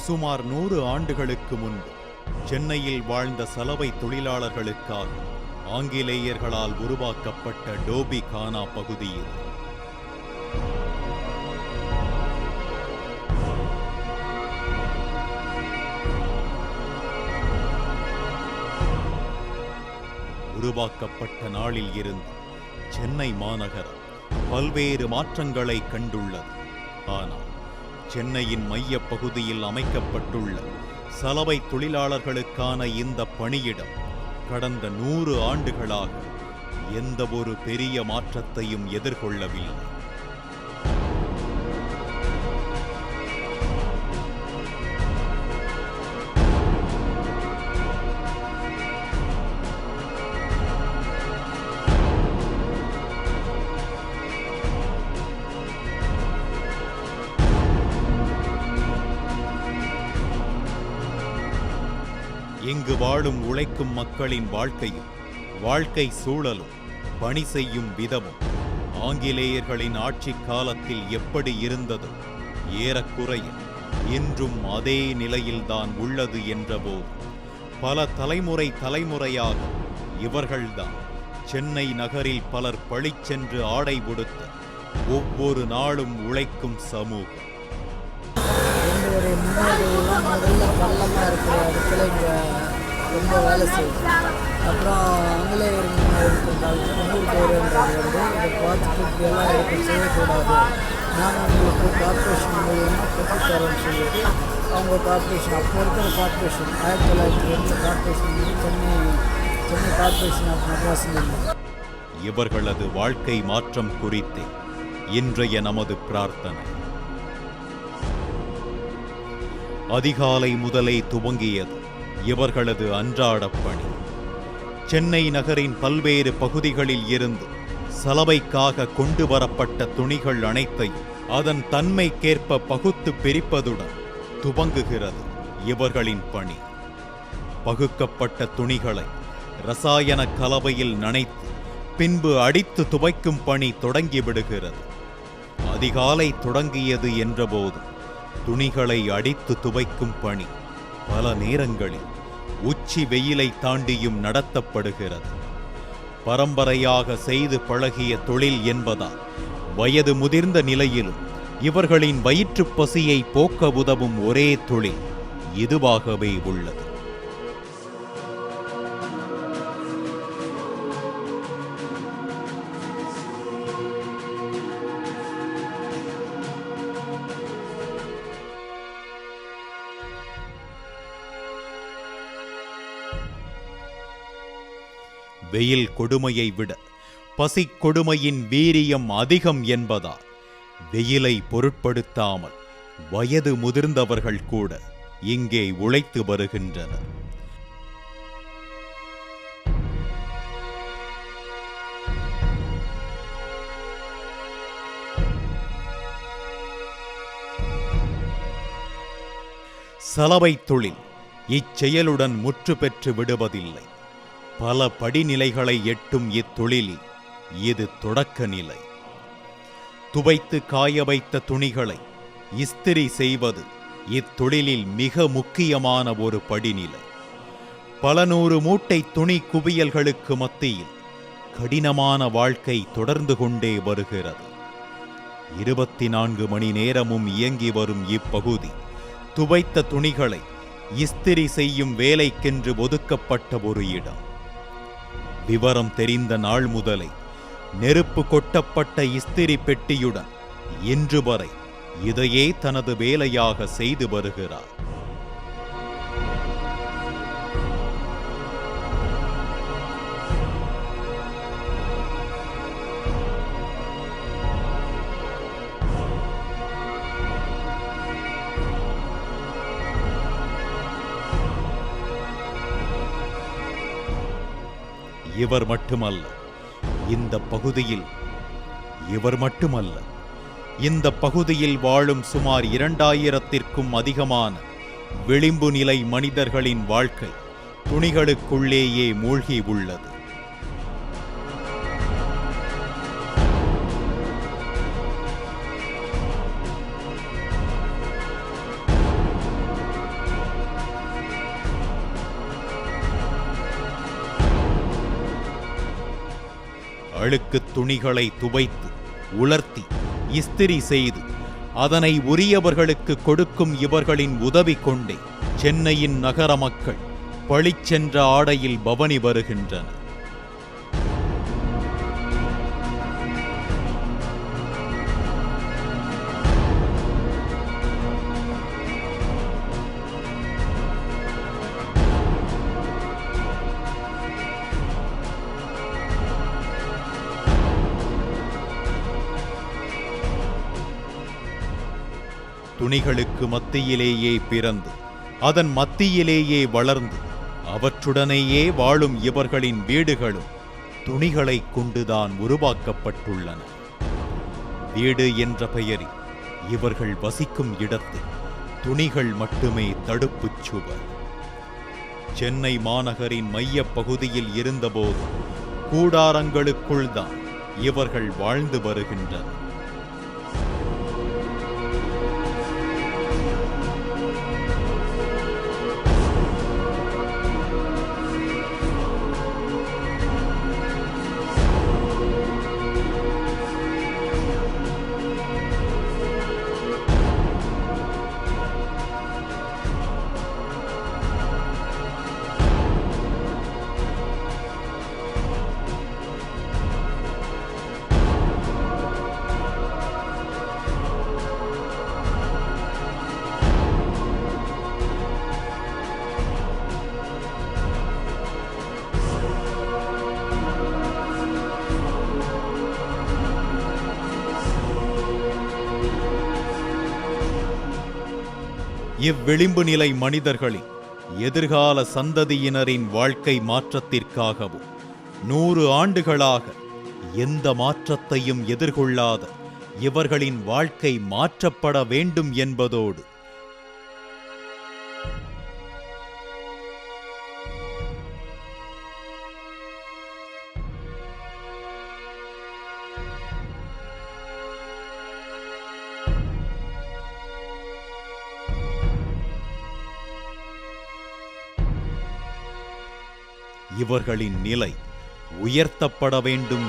சுமார் 100 ஆண்டுகளுக்கு முன்பு சென்னையில் வாழ்ந்த சலவை தொழிலாளர்களுக்காக ஆங்கிலேயர்களால் உருவாக்கப்பட்ட டோபி கானா பகுதியில் உருவாக்கப்பட்ட நாளில் இருந்து சென்னை மாநகரம் பல்வேறு மாற்றங்களை கண்டுள்ளது. ஆனால் சென்னையின் மைய பகுதியில் அமைக்கப்பட்டுள்ள சலவை தொழிலாளர்களுக்கான இந்த பணியிடம் கடந்த 100 ஆண்டுகளாக எந்த ஒரு பெரிய மாற்றத்தையும் எதிர்கொள்ளவில்லை. இங்கு வாழும் உழைக்கும் மக்களின் வாழ்க்கையும் வாழ்க்கை சூழலும் பணி செய்யும் விதமும் ஆங்கிலேயர்களின் ஆட்சி காலத்தில் எப்படி இருந்ததோ ஏறக்குறைய இன்றும் அதே நிலையில்தான் உள்ளது என்றபோது பல தலைமுறையாக இவர்கள்தான் சென்னை நகரில் பலர் பழிச்சென்று ஆடை உடுத்த ஒவ்வொரு நாளும் உழைக்கும் சமூகம். எங்களுடைய முன்னோர்கள்லாம் முதல்ல பள்ளமாக இருக்கிற இடத்துல இங்கே ரொம்ப வேலை செய்யும். அப்புறம் ஆங்கிலேயர் இருக்கும் காலத்தில் ஊர் போகிறன்றது இதை பார்த்துட்டு இப்படியெல்லாம் இருக்கும் செய்யக்கூடாது, நாங்கள் உங்களுக்கு கார்பரேஷன் மூலியமாக கட்டித்தரோன்னு சொல்லிட்டு அவங்க கார்பரேஷன் அப்போ இருக்கிற corporation 1902 corporation Chennai corporation of Madras. இவர்களது வாழ்க்கை மாற்றம் குறித்து இன்றைய நமது பிரார்த்தனை. அதிகாலை முதலே துவங்கியது இவர்களது அன்றாட பணி. சென்னை நகரின் பல்வேறு பகுதிகளில் இருந்து சலவைக்காக கொண்டு வரப்பட்ட துணிகள் அனைத்தையும் அதன் தன்மைக்கேற்ப பகுத்து பிரிப்பதுடன் துவங்குகிறது இவர்களின் பணி. பகுக்கப்பட்ட துணிகளை ரசாயன கலவையில் நனைத்து பின்பு அடித்து துவைக்கும் பணி தொடங்கிவிடுகிறது. அதிகாலை தொடங்கியது என்றபோது துணிகளை அடித்து துவைக்கும் பணி பல நேரங்களில் உச்சி வெயிலை தாண்டியும் நடத்தப்படுகிறது. பரம்பரையாக செய்து பழகிய தொழில் என்பதால் வயது முதிர்ந்த நிலையிலும் இவர்களின் வயிற்றுப் பசியை போக்க உதவும் ஒரே தொழில் இதுவாகவே உள்ளது. வெயில் கொடுமையை விட பசி கொடுமையின் வீரியம் அதிகம் என்பதால் வெயிலை பொருட்படுத்தாமல் வயது முதிர்ந்தவர்கள் கூட இங்கே உழைத்து வருகின்றனர். சலவை தொழில் இச்செயலுடன் முற்று பெற்று விடுவதில்லை. பல படிநிலைகளை எட்டும் இத்தொழிலில் இது தொடக்க நிலை. துவைத்து காய வைத்த துணிகளை இஸ்திரி செய்வது இத்தொழிலில் மிக முக்கியமான ஒரு படிநிலை. பல 100 மூட்டை துணி குவியல்களுக்கு மத்தியில் கடினமான வாழ்க்கை தொடர்ந்து கொண்டே வருகிறது. 24 மணி நேரமும் இயங்கி வரும் இப்பகுதி துவைத்த துணிகளை இஸ்திரி செய்யும் வேலைக்கென்று ஒதுக்கப்பட்ட ஒரு இடம். விவரம் தெரிந்த நாள் முதலே நெருப்பு கொட்டப்பட்ட இஸ்திரி பெட்டியுடன் இன்று வரை இதையே தனது வேலையாக செய்து வருகிறார். இவர் மட்டுமல்ல இந்த பகுதியில் வாழும் சுமார் 2000த்திற்கும் அதிகமான விளிம்பு நிலை மனிதர்களின் வாழ்க்கை துணிகளுக்குள்ளேயே மூழ்கி உள்ளது. அழுக்குத் துணிகளை துவைத்து உலர்த்தி இஸ்திரி செய்து அதனை உரியவர்களுக்கு கொடுக்கும் இவர்களின் உதவி கொண்டே சென்னையின் நகர மக்கள் பளிச்சென்ற ஆடையில் பவனி வருகின்றனர். துணிகளுக்கு மத்தியிலேயே பிறந்து அதன் மத்தியிலேயே வளர்ந்து அவற்றுடனேயே வாழும் இவர்களின் வீடுகளும் துணிகளைக் கொண்டுதான் உருவாக்கப்பட்டுள்ளன. வீடு என்ற பெயரில் இவர்கள் வசிக்கும் இடத்தில் துணிகள் மட்டுமே தடுப்புச் சுவர். சென்னை மாநகரின் மையப் பகுதியில் இருந்தபோது கூடாரங்களுக்குள்தான் இவர்கள் வாழ்ந்து வருகின்றனர். இவ்விளிம்பு நிலை மனிதர்களின் எதிர்கால சந்ததியினரின் வாழ்க்கை மாற்றத்திற்காகவும் 100 ஆண்டுகளாக எந்த மாற்றத்தையும் எதிர்கொள்ளாத இவர்களின் வாழ்க்கை மாற்றப்பட வேண்டும் என்பதோடு இவர்களின் நிலை உயர்த்தப்பட வேண்டும்.